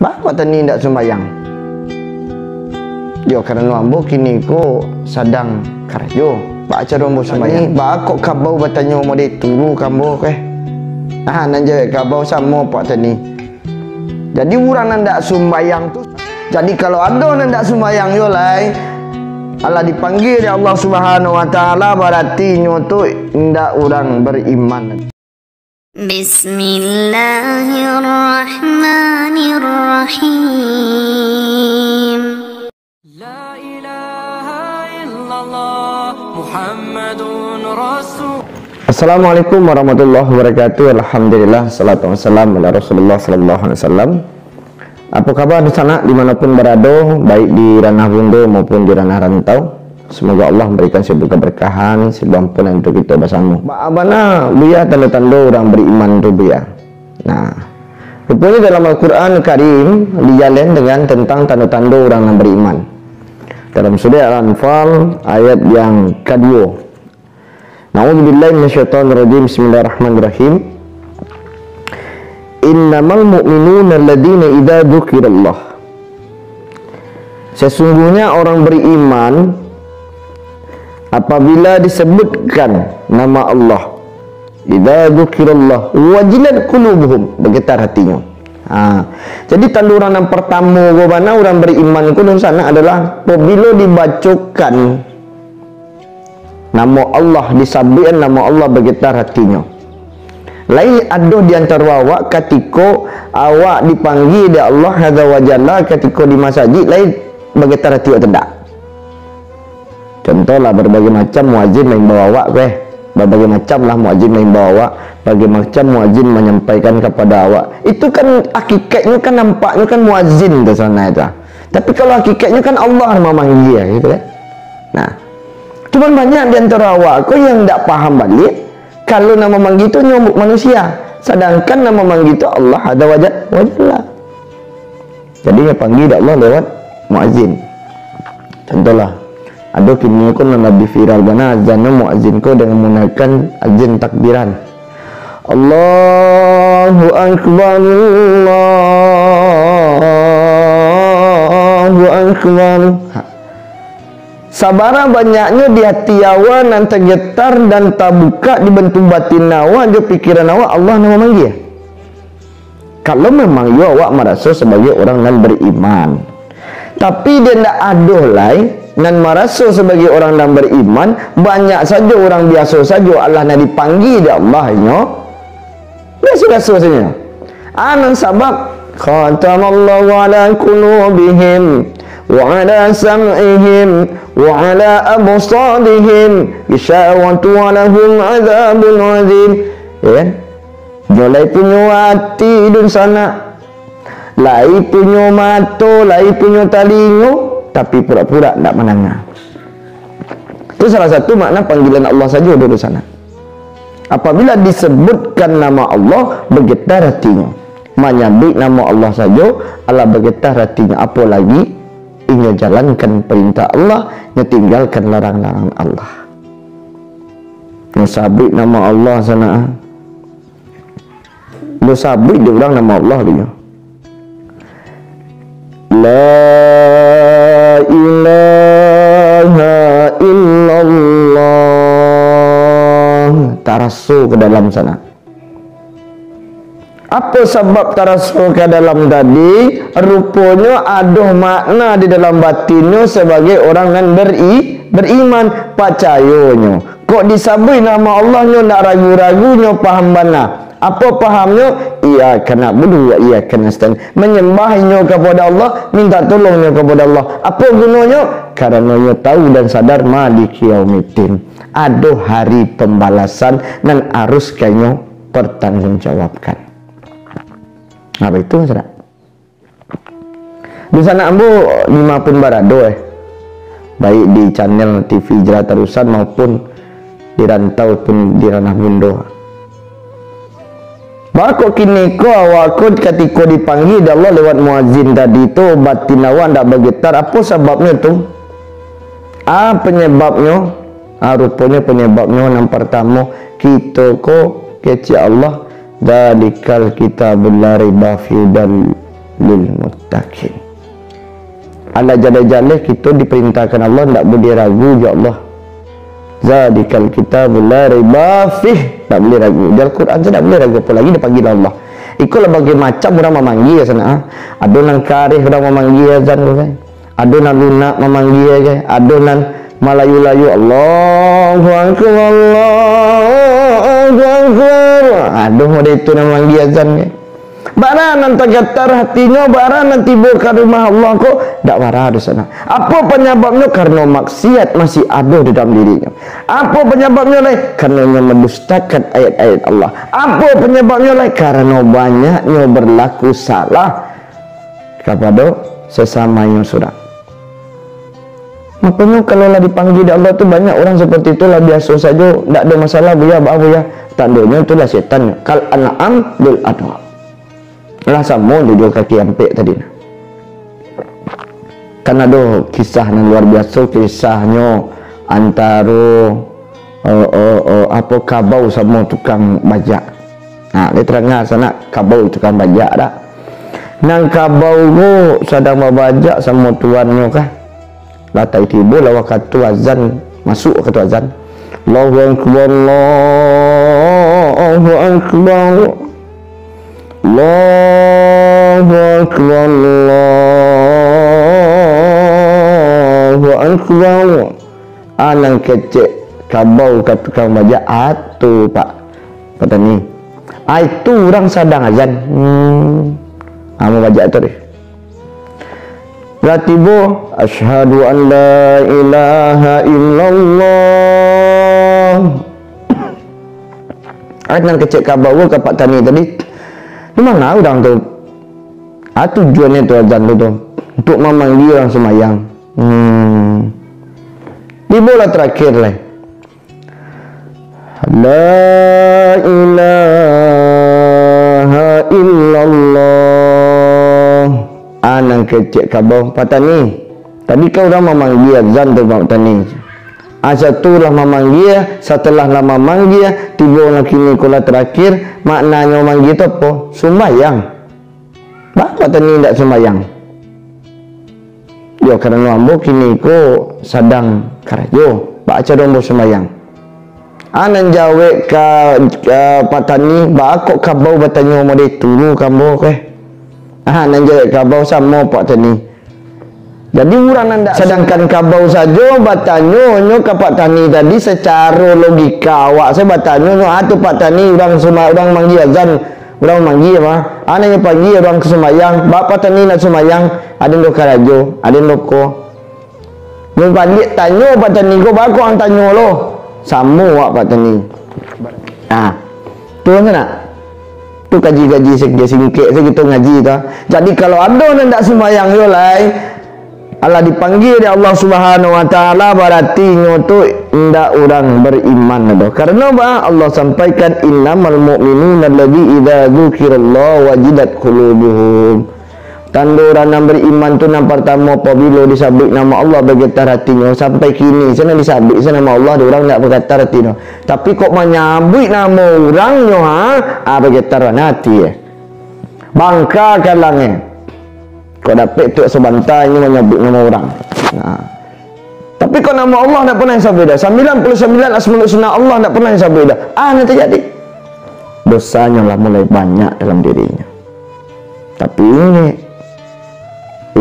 Bapak tani ndak sembayang. Yo karena ambo kini ko sadang kerja. Baca rombo sembayang. Ba kok kabau batanya mau dituru kambo nanja kabau sama pak tani. Jadi orang ndak sembayang tu. Jadi kalau ada ndak sembayang yo lai Allah dipanggil ya Allah Subhanahu wa taala berarti nyo tu ndak orang beriman. Bismillahirrahmanirrahim. La ilaha illallah Muhammadun Rasul. Assalamualaikum warahmatullahi wabarakatuh. Alhamdulillah, salatu wassalam ala Rasulullah sallallahu alaihi wasallam. Apa kabar di sana dimanapun berada, baik di ranah Bundo maupun di ranah rantau. Semoga Allah memberikan sebuah keberkahan, sebuah untuk kita bersama. Bagaimana buya tanda-tanda orang beriman itu buya? Nah, rupanya dalam Al-Quran Karim dijalan dengan tentang tanda-tanda orang yang beriman. Dalam surah Al-Anfal ayat yang kedua. Na'udzubillahi minasyaitonirrajim. Bismillahirrahmanirrahim. Innamal mu'minuna alladhina idza dzukirallah. Sesungguhnya orang beriman apabila disebutkan nama Allah, idza dzukirallah wajilat qulubuhum, bergetar hatinya. Jadi tanda orang yang pertama bagaimana orang beriman itu sana adalah apabila dibacakan nama Allah, disabitkan nama Allah, bergetar hatinya. Lain ada di antara awak ketika awak dipanggil oleh Allah Azza wa Jalla, ketika di masjid lain bergetar hati atau tidak. Contohlah berbagai macam muazzin main bawa awak berbagai macam lah muazzin main bawa awak, berbagai macam muazzin menyampaikan kepada awak. Itu kan hakikatnya kan nampaknya kan muazzin di sana itu. Tapi kalau hakikatnya kan Allah yang memanggil gitu kan. Nah, cuman banyak di antara awak kau yang tidak paham balik kalau nama manggil itu nyomuk manusia, sedangkan nama manggil itu Allah ada wajah. Jadi yang panggil Allah lewat muazzin. Contohlah, ada kini aku lebih viral bana azan muazzin ko dengan menggunakan azan takbiran. Allahu akbar, Allahu akbar. Sabara banyaknya di hati awak nan tergetar dan terbuka di bentuk batin awak, di pikiran awak Allah nama manggil. Kalau memang yo awak merasa sebagai orang yang beriman, tapi dia tidak ada lain nan merasa sebagai orang yang beriman, banyak saja orang biasa saja Allah nak dipanggil dia Allah nya. Biasa-biasa saja. Anan sabab khatamallahu ala qulubihim wa ala sam'ihim wa ala absarihim ghishawatu wa lahum adzabun azim. Ya. Jolai punya hati di sana, lai punya mata, lai punya telinga, tapi pura-pura tidak mendengar. Itu salah satu makna panggilan Allah saja di sana. Apabila disebutkan nama Allah, bergetar hatinya. Menyebut nama Allah saja, Allah bergetar hatinya. Apalagi ia jalankan perintah Allah, ia tinggalkan larang-larang Allah. Sabit nama Allah sana. Dia sabit dia orang nama Allah dia. La ilaha illallah. Tarasu ke dalam sana. Apa sebab tarasu ke dalam tadi? Rupanya ada makna di dalam batinnya sebagai orang yang beriman, percayanya. Kok disabui nama Allahnya nak ragu-ragunya paham bana. Apa pahamnya? Ia kena berdua, ia kena stand. Menyembahnya kepada Allah, minta tolongnya kepada Allah. Apa gunanya? Karena ia tahu dan sadar maliki yaumiddin. Ada hari pembalasan dan harus kayaknya pertanggungjawabkan. Apa itu saudara? Di sana ambo 5 pun barado baik di channel TV Hijrah Terusan maupun di rantau pun di ranah Bundo. Bako kini ko awak ketika dipanggil Allah lewat muazzin tadi itu batin awak tidak bergetar. Apa sebabnya tu? Penyebabnya? Rupanya penyebabnya yang pertama kita ko kecil Allah dalikal kitabul la riba fi dan lil muttaqin. Ala jalan-jalan kita diperintahkan Allah tak boleh ragu ya Allah. Zalikal kitabul la raiba fih, tak boleh ragu. Dalam Quran tu tak boleh ragu apa lagi dia panggil Allah. Ikulah bagi macam orang memanggil sana. Ada nang karih orang memanggil azan kan. Ada nang lunak memanggil kan. Ada nang malayu-layu Allahu akbar Allahu akbar. Aduh model itu nang memanggil azan kan. Barang nanti getar hatinya, barang nanti tiba ke rumah Allah kok tak marah di sana. Apa penyebabnya? Karena maksiat masih ada di dalam dirinya. Apa penyebabnya lain? Karena mendustakan ayat-ayat Allah. Apa penyebabnya lain? Karena banyaknya berlaku salah kepada sesamanya sudah. Makanya kalau lah dipanggil di Allah tu banyak orang seperti itulah biasa saja, tak ada masalah buya, ya. Tandanya itulah setan. Kal an'am bil adwa. Lah sama duduk kaki ampek tadi. Kan ada kisah yang luar biasa, kisahnya antara apa kabau sama tukang bajak. Nah, dia terangkan sana kabau tukang bajak dah. Nang kabau tu sedang membajak sama tuannya kah. Lah tiba lah waktu azan masuk waktu azan. Allahu akbar Allahu akbar. Allahu akbar Allahu akbar. Anang kecek kabau kat tukang bajak atu pak kata ni. Itu orang sadang azan. Mau bajak tu deh. Ratibo asyhadu an la ilaha illallah. Anang kecek kabau ke pak tani tadi. Di mana orang tu? Tujuannya tu azan tu untuk memanggil orang semayang. Di bola terakhir lah. La ilaha illallah. Anang kecek kabau patani. Tadi kau orang memanggil azan tu patani. Satulah memanggil, setelah lama memanggil, tiba nak kini kula terakhir, maknanya memanggil tu apa? Sembayang. Bapak tani tak sembayang. Yo kerana ambo kini ko sadang karajo, baca dombo sembayang. Anan jawe ka patani, ba kok kabau batanya mo de turu kambo ke. Nan jawe kabau sama pak tani. Jadi orang anda sedangkan kabau saja batanya nyo kapak tani tadi secara logika awak saya batanya nyo atu pak tani orang orang manggil azan orang manggil apa anaknya pagi orang kesemayang bapak tani nak semayang ada ndo karajo ada ndo ko mun panggil tanya pak tani ko ba ko ang tanya lo sama awak pak tani tu nak tu kaji-kaji singkek segitu ngaji ta. Jadi kalau ada yang tak semayang yo lai Allah dipanggil oleh Allah Subhanahu wa taala berarti tu ndak orang beriman dah. Karena apa? Allah sampaikan innamal mu'minuna allazi idza dzukirallahu wajidat qulubuhum. Tanda orang yang beriman tu yang pertama apabila disebut nama Allah bergetar hatinya. Sampai kini sana disebut nama Allah dia orang tak bergetar hatinya. Tapi kok menyebut nama orangnya bergetar hati bangka kalangnya. Kau dapat tu sebantai ini menyebut nama orang. Tapi kau nama Allah tak pernah yang sabit dah. 99 asmaul husna Allah tak pernah yang sabit dah. Nanti jadi dosanya lah mulai banyak dalam dirinya. Tapi ini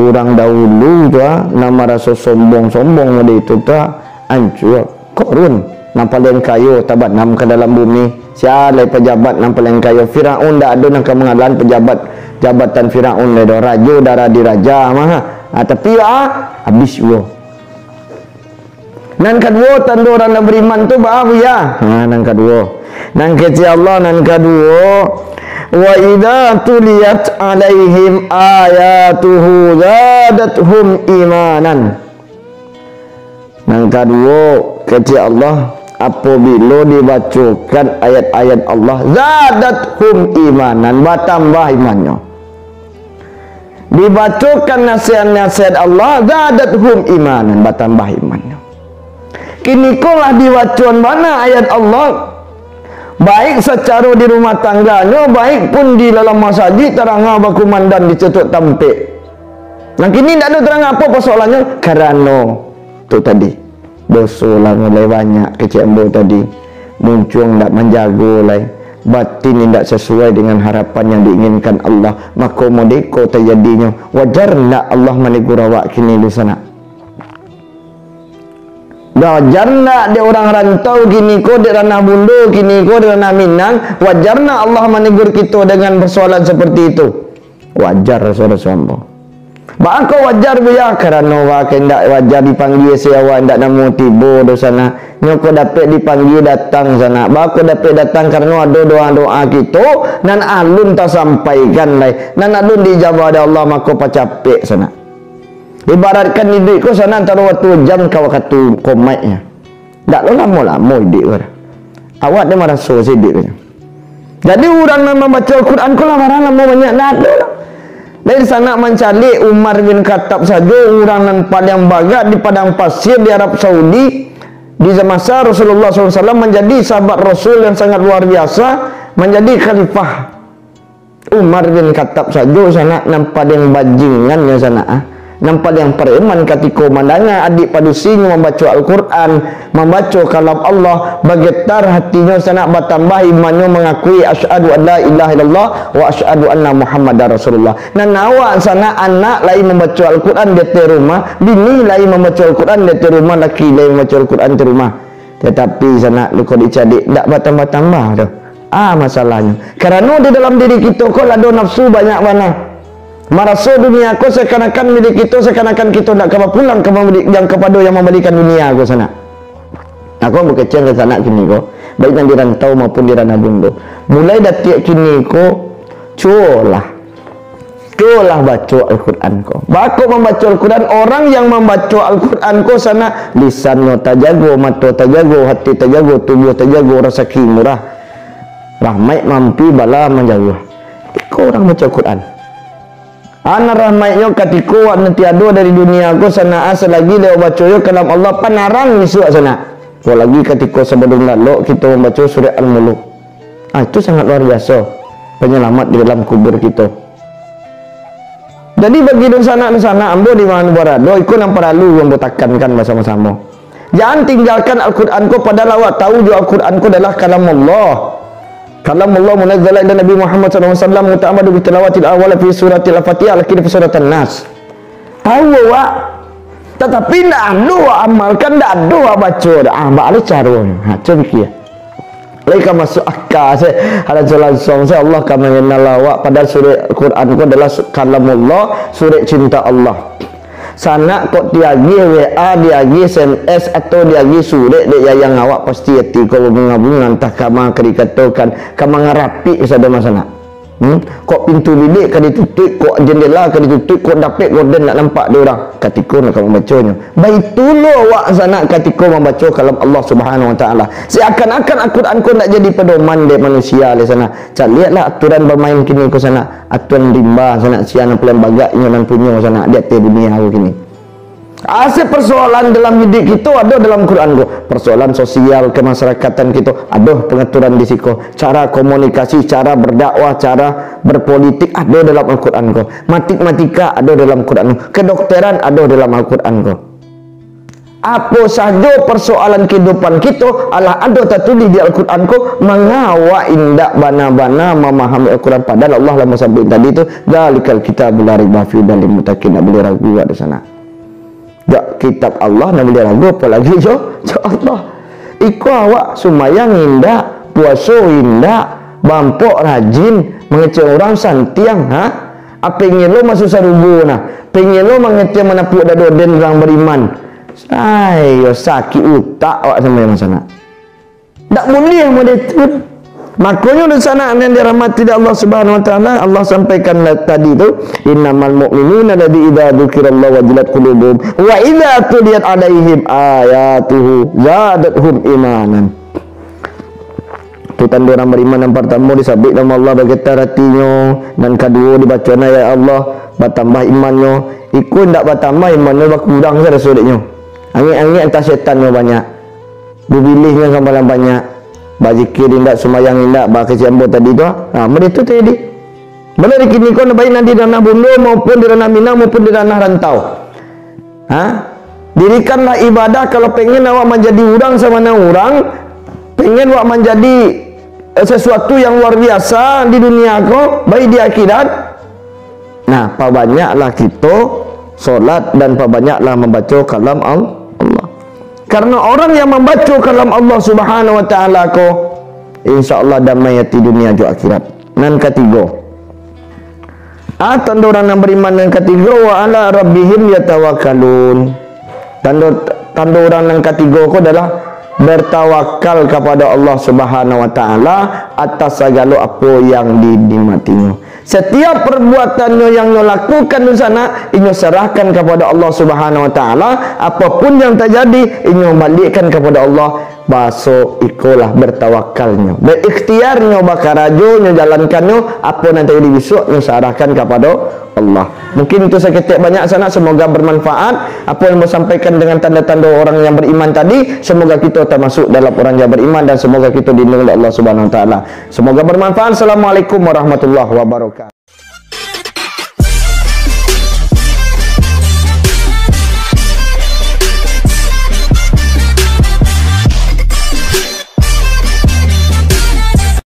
orang dahulu tu nama rasa sombong-sombong ada itu tu hancur. Korun nampak yang kayu tabat nam ke dalam bumi. Sialai pejabat nampak yang kayu. Firaun tak ada nak kemengalan pejabat jabatan Firaun le raja darah diraja mah. Tapi habis yo. Nan kedua tanda orang yang beriman tu bahawa ya. Nan kedua. Nan kecil Allah nan kedua. Wa idza tuliyat alaihim ayatuhu zadatuhum imanan. Nan kedua kecil Allah apabila dibacakan ayat-ayat Allah zadatuhum imanan bertambah imannya. Dibacakan nasihat-nasihat Allah zadatuhum imanan bertambah imannya. Kini kolah diwacun mana ayat Allah Baik secara di rumah tangganya, baik pun di dalam masjid terang bakumandan dicetuk tampik. Nah kini tidak ada terang apa persoalannya karena tu tadi dosa lah mulai banyak kecembo tadi muncul tidak menjaga lah batin tidak sesuai dengan harapan yang diinginkan Allah, maka modeko terjadinya. Wajar tidak Allah menegur awak kini di sana? Wajar tak dia orang rantau kini ko di ranah Bundo, kini ko di ranah Minang? Wajar tak Allah menegur kita dengan persoalan seperti itu? Wajar saudara-saudara. Baka wajar ya kerana awak hendak wajar dipanggil saya awak hendak namo tiba di sana. Nyoko dapat dipanggil datang sana. Baka dapat datang kerana ada doa-doa kita nan alun tak sampaikan lai. Nan alun dijawab oleh Allah maka pacapek sana. Ibaratkan hidup ko sana antara waktu jam kau katu komatnya. Tak lama-lama hidup ko. Awak dia merasa sedih. Jadi orang yang membaca Al-Quran ko lama-lama banyak nak ada lah. Dari sana mencari Umar bin Khattab saja orang yang paling bagat di padang pasir di Arab Saudi di masa Rasulullah SAW menjadi sahabat Rasul yang sangat luar biasa, menjadi khalifah. Umar bin Khattab saja sana nampak yang bajingan yang sana nampak yang preman ketika mandanga adik padusinya membaca Al-Quran, membaca kalam Allah, bergetar hatinya sana bertambah imannya mengakui asyhadu an la ilaha illallah wa asyhadu anna Muhammadar Rasulullah. Nan awak sana anak lain membaca Al-Quran di rumah, bini lain membaca Al-Quran di rumah, laki lain membaca Al-Quran di rumah. Tetapi sana luka dicadik tak bertambah-tambah tu. Masalahnya kerana di dalam diri kita kok ada nafsu banyak mana. Merasa dunia aku seakan-akan milik kita, seakan-akan kita nak kabar pulang yang kepada yang memberikan dunia aku sana. Aku berkecil ke sana kini ko, baik yang di rantau maupun di ranah Bundo. Mulai dari kini ko, cualah baca Al-Quran ko. Bako membaca Al-Quran, orang yang membaca Al-Quran ko sana lisannya terjaga, mata terjaga, hati terjaga, tubuh terjaga, rezeki murah, rahmat mampu bala menjaga. Iko orang baca Al-Quran. Ana rahmatnya ketika wak nanti ada dari dunia aku sana selagi dia baca yo kalam Allah panarang isu sana. Apalagi ketika sebelum lalu kita membaca surah Al-Mulk. Itu sangat luar biasa. Penyelamat di dalam kubur kita. Jadi bagi di sana ambo di mana berada ikut yang perlu yang tekankan bersama-sama. Jangan tinggalkan Al-Quran ko padahal awak tahu jo Al-Quran ko adalah kalam Allah. Kalam Allah munazzala ila Nabi Muhammad SAW mutamadu bi tilawatil awal fi suratil Al-Fatihah akhir fi suratul Nas. Tahu awak tetapi tidak ada amalkan, tidak ada baca balik caranya. Coba fikir. Mereka masuk akal saya ada jalan saya Allah kami mengenal awak pada surah Al-Quran itu adalah kalam Allah, surah cinta Allah. Sana kok diagi WA, diagi SMS atau diagi surat dia yang awak pasti hati kau bunga-bunga entah kama dikatakan kama ngerapi sada masana. Kok pintu bilik kan ditutup, kok jendela kan ditutup, kok dapet gorden nak nampak dia orang. Ketika nak kamu bacanya. Baitulah awak sana ketika membaca kalam Allah Subhanahu Wa Taala. Seakan-akan Al-Quran kau nak jadi pedoman dek manusia di sana. Cak lihatlah aturan bermain kini kau sana. Aturan rimba sana siang pelan bagaknya dan punya sana dia di dunia aku kini. Asyik persoalan dalam hidup kita ada dalam Quran ko. Persoalan sosial kemasyarakatan kita ada pengaturan di situ. Cara komunikasi, cara berdakwah, cara berpolitik ada dalam Al-Quran ko. Matematika ada dalam Quran ko. Kedokteran ada dalam Al-Quran ko. Apa saja persoalan kehidupan kita Allah ada tertulis di Al-Quran ko. Mengawak indak bana-bana memahami Al-Quran padahal Allah lama sampai tadi itu zalikal kitabul la raiba fihi hudal lil muttaqin. Tak boleh ragu ada sana. Jak kitab Allah nak boleh ragu apalagi jo Allah. Iko awak sumayang indak, puasa indak, bampok rajin, mengecek orang santiang pengen lo masuk sarubu pengen lo mengecek menapuk dadoden orang beriman. Ayo sakit utak awak sama yang sana. Tak boleh model itu. Makanya di sana yang dirahmati Allah Subhanahu Wa Taala Allah sampaikan tadi tu innamal mu'minuna alladzi idza dzukirallahu wajilat qulubuhum wa idza tuliyat alaihim ayatuhu zadatuhum imanan. Itu tanda orang beriman yang pertama disabit nama Allah bergetar hatinya, dan kedua dibaca ayat Allah bertambah imannya. Ikut tak bertambah imannya berkurang saja sudutnya. Angin-angin atas setannya banyak, berbilihnya sampai banyak. bazikir indak, semayang indak, bakeciambo tadi tu. Nah, mereka tu tadi. Boleh dikini kau baik nanti di ranah Bondo maupun di ranah Minang maupun di ranah rantau. Dirikanlah ibadah kalau pengen awak menjadi orang sama orang, pengen awak menjadi sesuatu yang luar biasa di dunia kau, baik di akhirat. Nah, perbanyaklah kita solat dan perbanyaklah membaca kalam Allah. Karena orang yang membaca kalam Allah Subhanahu wa taala ko, insyaallah damai hati dunia juga akhirat. Nan ketiga. Tanda orang yang beriman yang ketiga, wa ala rabbihim yatawakkalun. Tanda orang yang ketiga ko adalah bertawakal kepada Allah Subhanahu wa taala atas segala apa yang dinikmatinya. Setiap perbuatannya yang nyo lakukan di sana, inyo serahkan kepada Allah Subhanahu wa taala. Apapun yang terjadi, inyo balikkan kepada Allah. Baso ikolah bertawakalnya. Berikhtiarnya bakarajo nyo jalankannya, apa nanti di besok nyo serahkan kepada Allah. Mungkin itu saya ketik banyak sana, semoga bermanfaat. Apa yang mau sampaikan dengan tanda-tanda orang yang beriman tadi, semoga kita termasuk dalam orang yang beriman dan semoga kita dilindungi oleh Allah Subhanahu wa taala. Semoga bermanfaat. Assalamualaikum warahmatullahi wabarakatuh.